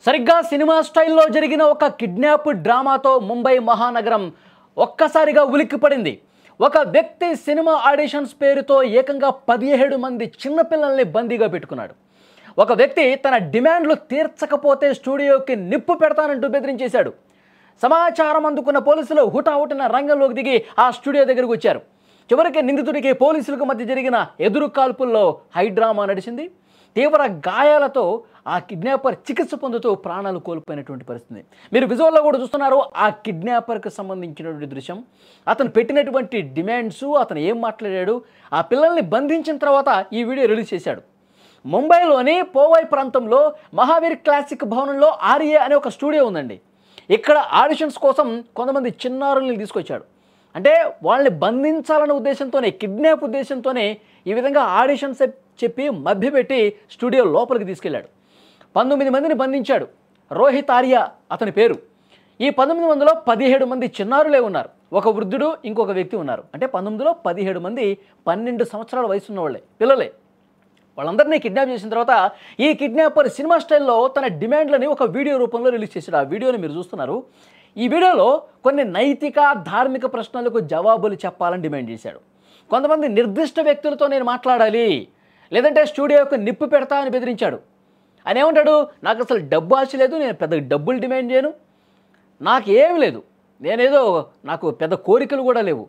సరిగ్గా సినిమా స్టైల్లో జరిగిన ఒక కిడ్నాప్ డ్రామాతో ముంబై మహానగరం ఒక్కసారిగా ఉలిక్కిపడింది. ఒక వ్యక్తి సినిమా ఆడిషన్స్ పేరుతో ఏకంగా 17 మంది చిన్నపిల్లల్ని బందీగా పెట్టుకున్నాడు. ఒక వ్యక్తి తన డిమాండ్లు తీర్చకపోతే స్టూడియోకి నిప్పు పెడతానంటూ బెదిరించేశాడు. సమాచారం అందుకున్న పోలీసులు హుటాహుటిన రంగంలోకి దిగి ఆ స్టూడియో దగ్గరకు వచ్చారు. చివరికి నిందితుడికి పోలీసులకు మధ్య జరిగిన ఎదురు కాల్పుల్లో హైడ్రామా నడిచింది. తీవ్ర గాయాలతో ఆ కిడ్నాపర్ చికిత్స పొందుతూ ప్రాణాలు కోల్పోయినటువంటి పరిస్థితి మీరు విజువల్లో కూడా చూస్తున్నారు. ఆ కిడ్నాపర్కి సంబంధించినటువంటి దృశ్యం, అతను పెట్టినటువంటి డిమాండ్స్, అతను ఏం మాట్లాడాడు, ఆ పిల్లల్ని బంధించిన తర్వాత ఈ వీడియో రిలీజ్ చేశాడు. ముంబైలోని పోవై ప్రాంతంలో మహావీర్ క్లాసిక్ భవనంలో ఆర్ఏ అనే ఒక స్టూడియో ఉందండి. ఇక్కడ ఆడిషన్స్ కోసం కొంతమంది చిన్నారుల్ని తీసుకొచ్చాడు. అంటే వాళ్ళని బంధించాలన్న ఉద్దేశంతోనే, కిడ్నాప్ ఉద్దేశంతోనే ఈ విధంగా ఆడిషన్స్ చెప్పి మభ్యపెట్టి స్టూడియో లోపలికి తీసుకెళ్లాడు. 19 మందిని బంధించాడు. రోహిత్ ఆర్య అతని పేరు. ఈ 19 మందిలో 17 మంది చిన్నారులే ఉన్నారు. ఒక వృద్ధుడు, ఇంకొక వ్యక్తి ఉన్నారు. అంటే 19లో 17 మంది 12 సంవత్సరాల వయసు ఉన్న వాళ్ళే, పిల్లలే. వాళ్ళందరినీ కిడ్నాప్ చేసిన తర్వాత ఈ కిడ్నాపర్ సినిమా స్టైల్లో తన డిమాండ్లని ఒక వీడియో రూపంలో రిలీజ్ చేశాడు. ఆ వీడియోని మీరు చూస్తున్నారు. ఈ వీడియోలో కొన్ని నైతిక, ధార్మిక ప్రశ్నలకు జవాబులు చెప్పాలని డిమాండ్ చేశాడు. కొంతమంది నిర్దిష్ట వ్యక్తులతో నేను మాట్లాడాలి, లేదంటే స్టూడియోకి నిప్పు పెడతా అని బెదిరించాడు. ఆయన ఏమంటాడు, నాకు అసలు డబ్బు ఆశ లేదు, నేను పెద్ద డబ్బులు డిమాండ్ చేయను, నాకేమీ లేదు, నాకు పెద్ద కోరికలు కూడా లేవు,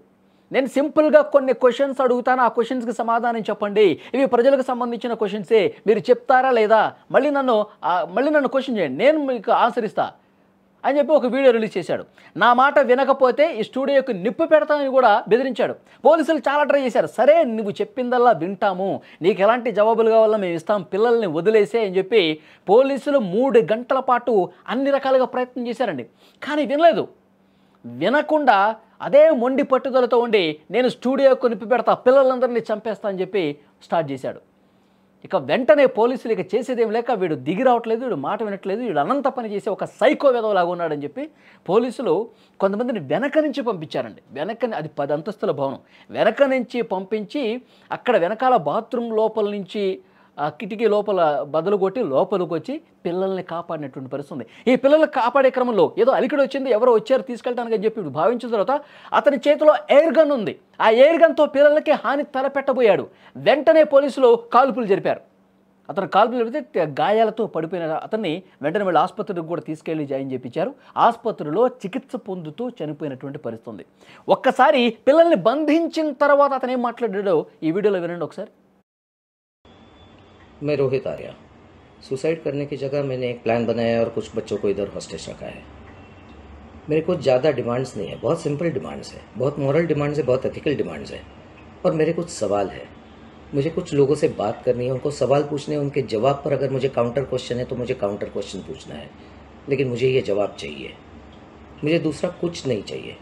నేను సింపుల్గా కొన్ని క్వశ్చన్స్ అడుగుతాను, ఆ క్వశ్చన్స్కి సమాధానం చెప్పండి, ఇవి ప్రజలకు సంబంధించిన క్వశ్చన్సే, మీరు చెప్తారా లేదా, మళ్ళీ నన్ను క్వశ్చన్ చేయండి, నేను మీకు ఆన్సర్ ఇస్తా అని చెప్పి ఒక వీడియో రిలీజ్ చేశాడు. నా మాట వినకపోతే ఈ స్టూడియోకి నిప్పు పెడతానని కూడా బెదిరించాడు. పోలీసులు చాలా ట్రై చేశారు. సరే, నువ్వు చెప్పిందల్లా వింటాము, నీకు ఎలాంటి జవాబులు కావాలో మేము ఇస్తాం, పిల్లల్ని వదిలేసే అని చెప్పి పోలీసులు 3 గంటల పాటు అన్ని రకాలుగా ప్రయత్నం చేశారండి. కానీ వినలేదు. వినకుండా అదే మొండి పట్టుదలతో ఉండి నేను స్టూడియోకి నిప్పు పెడతా, పిల్లలందరినీ చంపేస్తా అని చెప్పి స్టార్ట్ చేశాడు. ఇక వెంటనే పోలీసులు ఇక చేసేదేం లేక, వీడు దిగి రావట్లేదు, వీడు మాట వినట్లేదు, వీడు అనంత పని చేసి ఒక సైకో వెధవలాగా ఉన్నాడని చెప్పి పోలీసులు కొంతమందిని వెనక నుంచి పంపించారండి. అది 10 అంతస్తుల భవనం. వెనక నుంచి పంపించి అక్కడ వెనకాల బాత్రూమ్ లోపల నుంచి ఆ కిటికీ లోపల బదులు కొట్టి లోపలికి వచ్చి పిల్లల్ని కాపాడినటువంటి పరిస్థితి ఉంది. ఈ పిల్లల్ని కాపాడే క్రమంలో ఏదో అలికిడి వచ్చింది, ఎవరో వచ్చారు తీసుకెళ్ళడానికి అని చెప్పి భావించిన తర్వాత అతని చేతిలో ఎయిర్ గన్ ఉంది. ఆ ఎయిర్ గన్తో పిల్లలకి హాని తలపెట్టబోయాడు. వెంటనే పోలీసులు కాల్పులు జరిపారు. అతను కాల్పులు జరిపితే గాయాలతో పడిపోయిన అతన్ని వెంటనే వాళ్ళు ఆసుపత్రికి కూడా తీసుకెళ్లి జాయిన్ చేయించారు. ఆసుపత్రిలో చికిత్స పొందుతూ చనిపోయినటువంటి పరిస్థితి ఉంది. ఒక్కసారి పిల్లల్ని బంధించిన తర్వాత అతను ఏం మాట్లాడాడో ఈ వీడియోలో వినండి ఒకసారి. मैं रोहित आर्या। सुसाइड करने की जगह मैंने एक प्लान बनाया और कुछ बच्चों को इधर हॉस्टेज रखा है। मेरे कुछ ज़्यादा डिमांड्स नहीं है, बहुत सिंपल डिमांड्स है, बहुत मॉरल डिमांड्स है, बहुत एथिकल डिमांड्स है। और मेरे कुछ सवाल है, मुझे कुछ लोगों से बात करनी है, उनको सवाल पूछने हैं, उनके जवाब पर अगर मुझे काउंटर क्वेश्चन है तो मुझे काउंटर क्वेश्चन पूछना है, लेकिन मुझे ये जवाब चाहिए। मुझे दूसरा कुछ नहीं चाहिए।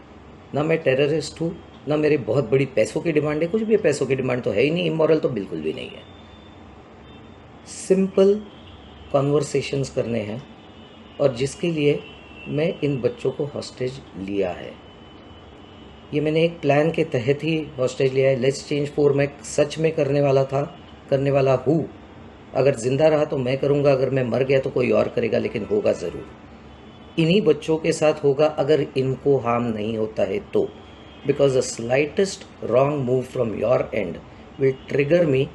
ना मैं टेररिस्ट हूँ, ना मेरी बहुत बड़ी पैसों की डिमांड है, कुछ भी पैसों की डिमांड तो है ही नहीं, इमोरल तो बिल्कुल भी नहीं है। सिंपल कॉन्वर्सेशंस करने हैं और जिसके लिए मैं इन बच्चों को हॉस्टेज लिया है। ये मैंने एक प्लान के तहत ही हॉस्टेज लिया है। लेट्स चेंज 4 मैं सच में करने वाला हूँ। अगर जिंदा रहा तो मैं करूँगा, अगर मैं मर गया तो कोई और करेगा, लेकिन होगा ज़रूर। इन्हीं बच्चों के साथ होगा अगर इनको हार्म नहीं होता है तो, because the slightest wrong move from your end will trigger me.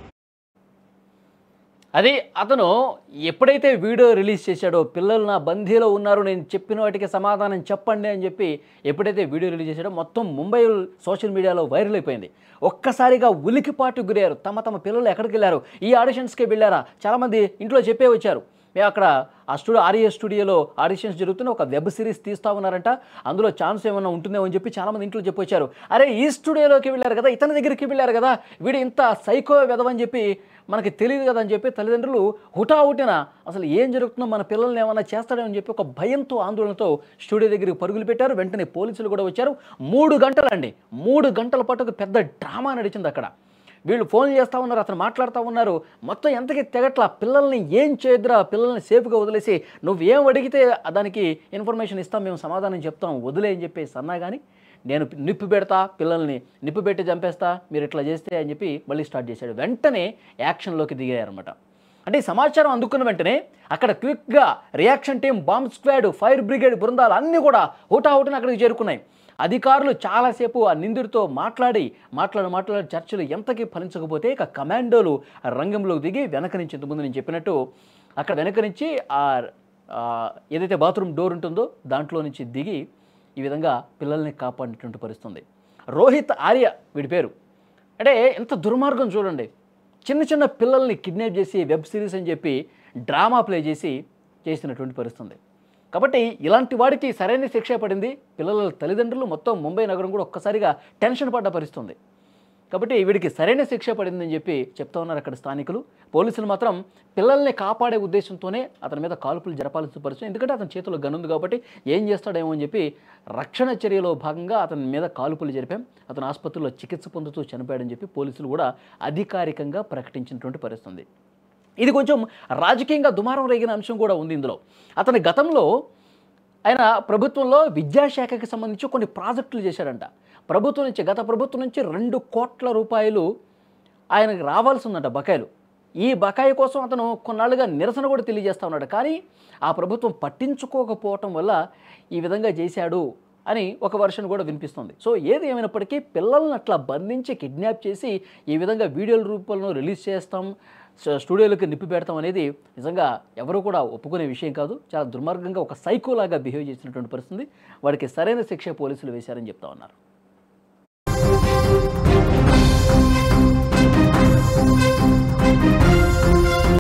అది అతను ఎప్పుడైతే వీడియో రిలీజ్ చేశాడో, పిల్లలు నా బందీలో ఉన్నారు, నేను చెప్పిన వాటికి సమాధానం చెప్పండి అని చెప్పి ఎప్పుడైతే వీడియో రిలీజ్ చేశాడో మొత్తం ముంబై సోషల్ మీడియాలో వైరల్ అయిపోయింది. ఒక్కసారిగా ఉలికిపాటు గురయ్యారు. తమ పిల్లలు ఎక్కడికి వెళ్ళారు, ఈ ఆడిషన్స్కి వెళ్ళారా, చాలామంది ఇంట్లో చెప్పే వచ్చారు. మేము అక్కడ ఆ ఆర్ఏ స్టూడియోలో ఆడిషన్స్ జరుగుతున్న ఒక వెబ్ సిరీస్ తీస్తూ ఉన్నారంట, అందులో ఛాన్స్ ఏమన్నా ఉంటుందేమో అని చెప్పి చాలామంది ఇంట్లో చెప్పొచ్చారు. అరే, ఈ స్టూడియోలోకి వెళ్ళారు కదా, ఇతని దగ్గరికి వెళ్ళారు కదా, వీడు ఇంత సైకో వెదవని చెప్పి మనకి తెలియదు కదా అని చెప్పి తల్లిదండ్రులు హుటాహుటిన అసలు ఏం జరుగుతుందో, మన పిల్లల్ని ఏమైనా చేస్తాడని చెప్పి ఒక భయంతో, ఆందోళనతో స్టూడియో దగ్గరికి పరుగులు పెట్టారు. వెంటనే పోలీసులు కూడా వచ్చారు. 3 గంటలండి, 3 గంటల పాటు ఒక పెద్ద డ్రామా నడిచింది అక్కడ. వీళ్ళు ఫోన్ చేస్తూ ఉన్నారు, అతను మాట్లాడుతూ ఉన్నారు. మొత్తం ఎంతకి తెగట్లా, పిల్లల్ని ఏం చేయద్దురా, పిల్లల్ని సేఫ్గా వదిలేసి, నువ్వేం అడిగితే దానికి ఇన్ఫర్మేషన్ ఇస్తాం, మేము సమాధానం చెప్తాం, వదిలే అని చెప్పేసి అన్నా కానీ నేను నిప్పు పెడతా, పిల్లల్ని నిప్పు పెట్టి చంపేస్తా, మీరు ఇట్లా చేస్తే అని చెప్పి మళ్ళీ స్టార్ట్ చేశాడు. వెంటనే యాక్షన్లోకి దిగారనమాట. అంటే ఈ సమాచారం అందుకున్న వెంటనే అక్కడ క్విక్గా reaction team, bomb squad, fire brigade బృందాలు అన్నీ కూడా హుటాహుటిన అక్కడికి చేరుకున్నాయి. అధికారులు చాలాసేపు ఆ నిందితుడితో మాట్లాడి చర్చలు ఎంతకీ ఫలించకపోతే ఇక కమాండోలు రంగంలోకి దిగి వెనక నుంచి, ఇంతకుముందు నేను చెప్పినట్టు అక్కడ వెనక నుంచి ఏదైతే బాత్రూమ్ డోర్ ఉంటుందో దాంట్లో నుంచి దిగి ఈ విధంగా పిల్లల్ని కాపాడినటువంటి పరిస్థితుంది. రోహిత్ ఆర్య వీడి పేరు. అంటే ఎంత దుర్మార్గం చూడండి. చిన్న పిల్లల్ని కిడ్నాప్ చేసి వెబ్ సిరీస్ అని చెప్పి డ్రామా ప్లే చేసినటువంటి పరిస్థితుంది. కాబట్టి ఇలాంటి వాడికి సరైన శిక్ష పడింది. పిల్లల తల్లిదండ్రులు మొత్తం ముంబై నగరం కూడా ఒక్కసారిగా టెన్షన్ పడ్డ పరిస్థితుంది. కాబట్టి వీడికి సరైన శిక్ష పడిందని చెప్పి చెప్తా ఉన్నారు అక్కడ స్థానికులు. పోలీసులు మాత్రం పిల్లల్ని కాపాడే ఉద్దేశంతోనే అతని మీద కాల్పులు జరపాల్సిన పరిస్థితి. ఎందుకంటే అతని చేతిలో గన్ ఉంది కాబట్టి ఏం చేస్తాడేమో అని చెప్పి రక్షణ చర్యలో భాగంగా అతని మీద కాల్పులు జరిపాం. అతను ఆసుపత్రిలో చికిత్స పొందుతూ చనిపోయాడని చెప్పి పోలీసులు కూడా అధికారికంగా ప్రకటించినటువంటి పరిస్థితి. ఇది కొంచెం రాజకీయంగా దుమారం రేగిన అంశం కూడా ఉంది ఇందులో. అతని గతంలో ఆయన ప్రభుత్వంలో విద్యాశాఖకి సంబంధించి కొన్ని ప్రాజెక్టులు చేశాడంట. గత ప్రభుత్వం నుంచి 2 కోట్ల రూపాయలు ఆయనకు రావాల్సి ఉందంట బకాయిలు. ఈ బకాయి కోసం అతను కొన్నాళ్ళుగా నిరసన కూడా తెలియజేస్తూ ఉన్నాడు. కానీ ఆ ప్రభుత్వం పట్టించుకోకపోవటం వల్ల ఈ విధంగా చేశాడు అని ఒక వర్షన్ కూడా వినిపిస్తుంది. సో ఏది ఏమైనప్పటికీ పిల్లల్ని అట్లా బంధించి కిడ్నాప్ చేసి ఈ విధంగా వీడియోల రూపంలో రిలీజ్ చేస్తాం, స్టూడియోలకు నిప్పి పెడతాం అనేది నిజంగా ఎవరు కూడా ఒప్పుకునే విషయం కాదు. చాలా దుర్మార్గంగా ఒక సైకోలాగా బిహేవ్ చేసినటువంటి పరిస్థితి. వాడికి సరైన శిక్ష పోలీసులు వేశారని చెప్తా ఉన్నారు.